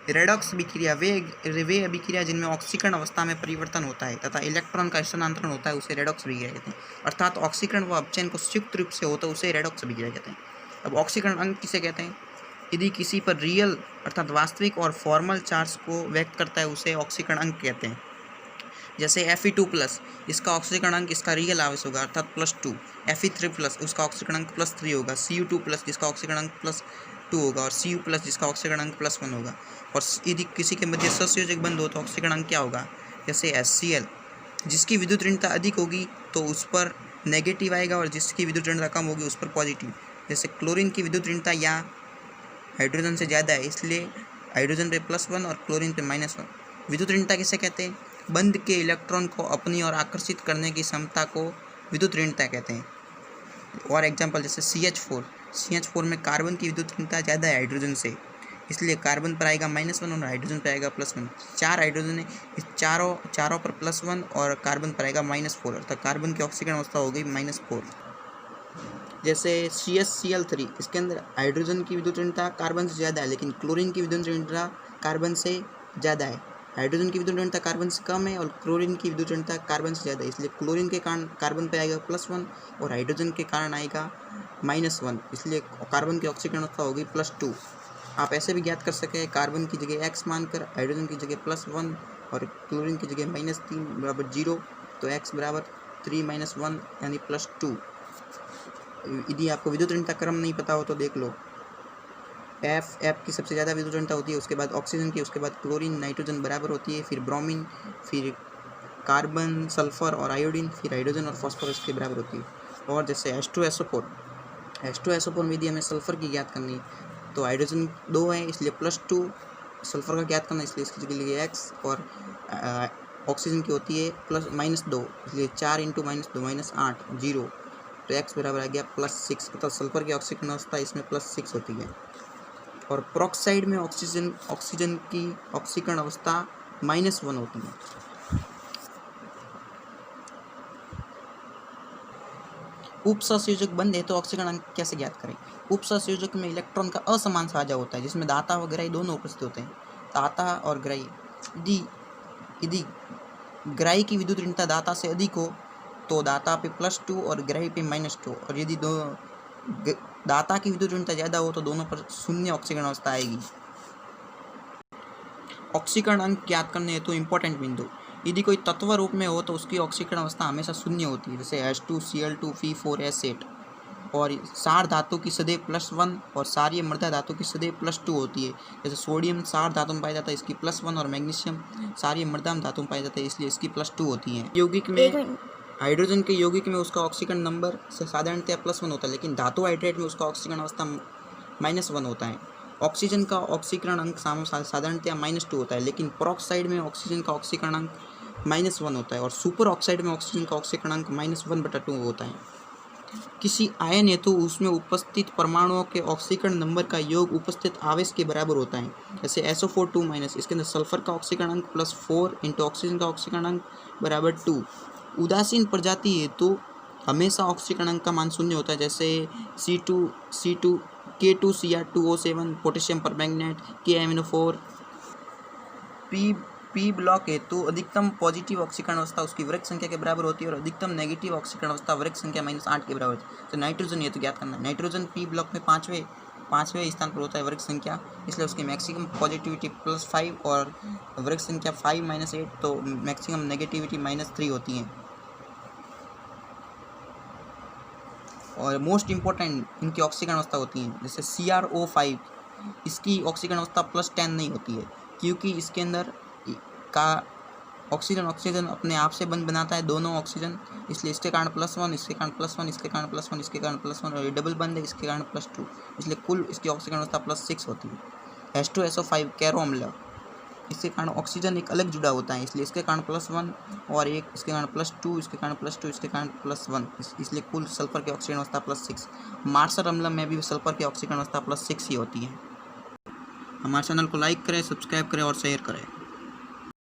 Redox अभिक्रिया वे अभिक्रिया जिनमें ऑक्सीकरण अवस्था में परिवर्तन होता है तथा इलेक्ट्रॉन का स्थानांतरण होता है उसे रेडॉक्स अभिक्रिया कहते हैं। अर्थात ऑक्सीकरण व अपचयन को संयुक्त रूप से होता है उसे रेडॉक्स अभिक्रिया कहते हैं। अब ऑक्सीकरण अंक किसे कहते हैं? यदि किसी पर रियल अर्थात वास्तविक और फॉर्मल चार्ज को व्यक्त करता है उसे ऑक्सीकरण अंक कहते हैं। जैसे Fe2+, इसका ऑक्सीकरण अंक इसका रियल आवेश होगा अर्थात +2। Fe3+, उसका ऑक्सीकरण अंक +3 होगा। Cu2+, जिसका ऑक्सीकरण अंक +2 होगा और Cu+, जिसका ऑक्सीकरण अंक +1 होगा। और यदि किसी के मध्य ससंयोजक बंध हो तो ऑक्सीकरण अंक क्या होगा? जैसे HCl, जिसकी विद्युत ऋणता अधिक होगी तो उस पर नेगेटिव आएगा और जिसकी विद्युत ऋणता कम होगी उस पर पॉजिटिव। जैसे क्लोरीन की विद्युत ऋणता या हाइड्रोजन से ज़्यादा है, इसलिए हाइड्रोजन पे +1 और क्लोरीन पे -1। विद्युत ऋणता किसे कहते हैं? बंध के इलेक्ट्रॉन को अपनी ओर आकर्षित करने की क्षमता को विद्युत ऋणता कहते हैं। और एग्जांपल जैसे CH4 में कार्बन की विद्युत ऋणता ज़्यादा है हाइड्रोजन से, इसलिए कार्बन पर आएगा -1 और हाइड्रोजन पर आएगा +1। 4 हाइड्रोजन है, इस चारों पर +1 और कार्बन पर आएगा -4, अर्थात कार्बन की ऑक्सीकरण अवस्था हो गई -4। जैसे CaCl3, इसके अंदर हाइड्रोजन की विद्युत ऋणता कार्बन से ज़्यादा है लेकिन क्लोरीन की विद्युत ऋणता कार्बन से ज़्यादा है। हाइड्रोजन की विद्युत ऋणता कार्बन से कम है और क्लोरीन की विद्युत ऋणता कार्बन से ज़्यादा है, इसलिए क्लोरीन के कारण कार्बन पे आएगा +1 और हाइड्रोजन के कारण आएगा -1, इसलिए कार्बन की ऑक्सीकरण अवस्था होगी +2। आप ऐसे भी ज्ञात कर सके हैं, कार्बन की जगह x मानकर हाइड्रोजन की जगह +1 और क्लोरीन की जगह -3 बराबर 0, तो x बराबर 3 - 1 यानी +2। यदि आपको विद्युत ऋणता क्रम नहीं पता हो तो देख लो। F की सबसे ज़्यादा विद्युत ऋणता होती है, उसके बाद ऑक्सीजन की, उसके बाद क्लोरीन, नाइट्रोजन बराबर होती है, फिर ब्रोमीन, फिर कार्बन, सल्फर और आयोडीन, फिर हाइड्रोजन और फॉस्फोरस के बराबर होती है। और जैसे H2SO4 में यदि हमें सल्फर की ज्ञात करनी है तो हाइड्रोजन 2 है इसलिए +2, सल्फर का ज्ञात करना इसलिए इसकी जगह लिए x, और ऑक्सीजन की होती है -2 इसलिए 4 × -2 -8 0, तो x बराबर आ गया +6, मतलब सल्फर की ऑक्सीकरण अवस्था इसमें +6 होती है। और पेरोक्साइड में ऑक्सीजन की ऑक्सीकरण अवस्था -1 होती है। उपसंयोजक बंध है तो ऑक्सीकरण अंक कैसे ज्ञात करें? उपसंयोजक में इलेक्ट्रॉन का असमान साझा होता है जिसमें दाता व ग्राही दोनों उपस्थित होते हैं। दाता और ग्राही, यदि ग्राही की विद्युत ऋणता दाता से अधिक हो तो दाता पे +2 और ग्राही पे -2, और यदि दाता की विद्युत ऋणता ज़्यादा हो तो दोनों पर 0 ऑक्सीकरण अवस्था आएगी। ऑक्सीकरण अंक ज्ञात करने हेतु इंपॉर्टेंट बिंदु, यदि कोई तत्व रूप में हो तो उसकी ऑक्सीकरण अवस्था हमेशा 0 होती है, जैसे H2Cl2 Fe4S8, और सार धातु की सदैव +1 और सारीय मृदा धातु की सदैव +2 होती है। जैसे सोडियम सार धातु में पाया जाता है इसकी +1 और मैग्नीशियम सारीय मृदा धातु में पाया जाता है इसलिए इसकी +2 होती है। यौगिक में हाइड्रोजन के यौगिक में उसका ऑक्सीकरण नंबर से साधारणतया +1 होता है लेकिन धातु हाइड्रेट में उसका ऑक्सीकरण अवस्था -1 होता है। ऑक्सीजन का ऑक्सीकरण अंक साधारणतया -2 होता है लेकिन पेरोक्साइड में ऑक्सीजन का ऑक्सीकरण अंक -1 होता है और सुपर ऑक्साइड में ऑक्सीजन का ऑक्सीकरण अंक -1/2 होता है। किसी आयन हेतु उसमें उपस्थित परमाणुओं के ऑक्सीकरण नंबर का योग उपस्थित आवेश के बराबर होता है। जैसे SO4 इसके अंदर सल्फर का ऑक्सीकरण अंक +4 × ऑक्सीजन का ऑक्सीकरण अंक बराबर 2। उदासीन प्रजाति हेतु हमेशा ऑक्सीकरण अंक का मान 0 होता है, जैसे K2Cr2O7 potassium permanganate, KMnO4। P block हेतु अधिकतम पॉजिटिव ऑक्सीकरण अवस्था उसकी वृक्क संख्या के बराबर होती है और अधिकतम नेगेटिव ऑक्सीकरण अवस्था वृक्क संख्या -8 के बराबर होती है। तो नाइट्रोजन हेतु ज्ञात करना है, नाइट्रोजन P ब्लॉक में पाँचवें स्थान पर होता है वृक्क संख्या, इसलिए उसकी मैक्सिमम पॉजिटिविटी +5 और वृक्क संख्या 5 - 8, तो मैक्सिमम नेगेटिविटी -3 होती है। और मोस्ट इंपॉर्टेंट इनकी ऑक्सीकरण अवस्था होती है, जैसे CrO5, इसकी ऑक्सीकरण अवस्था +10 नहीं होती है क्योंकि इसके अंदर का ऑक्सीजन अपने आप से बंध बनाता है दोनों ऑक्सीजन, इसलिए इसके कारण +1, इसके कारण +1, इसके कारण +1, इसके कारण +1, और ये डबल बंध है इसके कारण +2, इसलिए कुल इसकी ऑक्सीकरण अवस्था +6 होती है। H2SO5 कैरो अम्ल, इसके कारण ऑक्सीजन एक अलग जुड़ा होता है इसलिए इसके कारण +1 और एक इसके कारण +2, इसके कारण +2, इसके कारण +1, इसलिए कुल सल्फर की ऑक्सीकरण अवस्था +6। मार्शल अम्ल में भी सल्फर की ऑक्सीकरण अवस्था +6 ही होती है। हमारे चैनल को लाइक करें, सब्सक्राइब करें और शेयर करें।